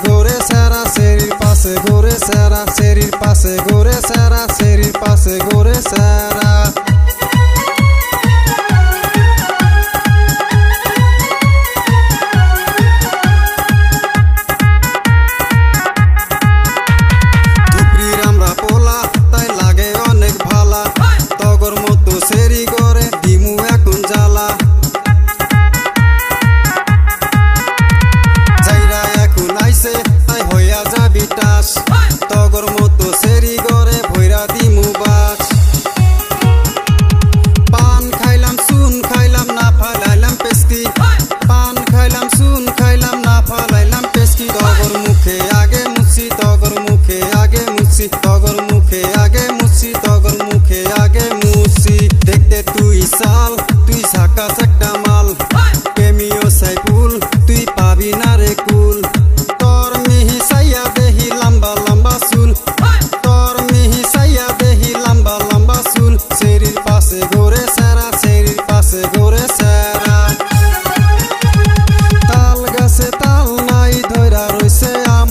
ঘুরে সারা সেরির পাশে ঘুরে সারা সেরির পাশে ঘুরে সারা সেরির পাশে ঘুরে সারা ধুপড়ির আমরা পোলা তাই লাগে অনেক ভালা তগর মতো সেরি করে দিমু এখন জ্বালা যাইরা এখন আইছে তাই হইয়া যাবি টাস তগর মতো সেরি করে ভইরা দিমু বাস পান খাইলাম সুন খাইলাম না ফালাইলাম পেস্কি পান খাইলাম সুন খাইলাম না ফালাইলাম পেস্কি তগর মুখে আগে মুছি তগর মুখে আগে মুছি তগর মুখে আগে মুছি তগর মুখে আগে মুছি দেখতে তুই সাল তুই ঝাকাস একটা মাল প্রেমিও সাইফুল তুই পাবি না রে কুল তোর মিহি সাইয়া দেহি লম্বা লম্বা চুল তোর মিহি সাইয়া দেহি লম্বা লম্বা চুল সেরির পাশে ঘুরে সারা সেরির পাশে ঘুরে সারা তাল গাছে তাল নাই ধইরা রইছে আম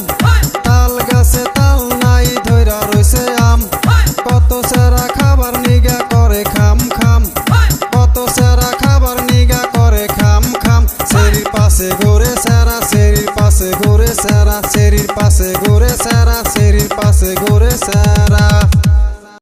তাল গাছে তাল নাই ধইরা রইছে আম কত সারা খাবার নিগা করে খাম খাম কত সারা খাবার নিগা করে খাম খাম সেরির পাশে ঘুরে সারা সেরির পাশে ঘুরে সারা সেরির পাশে ঘুরে সারা সেরির পাশে ঘুরে সারা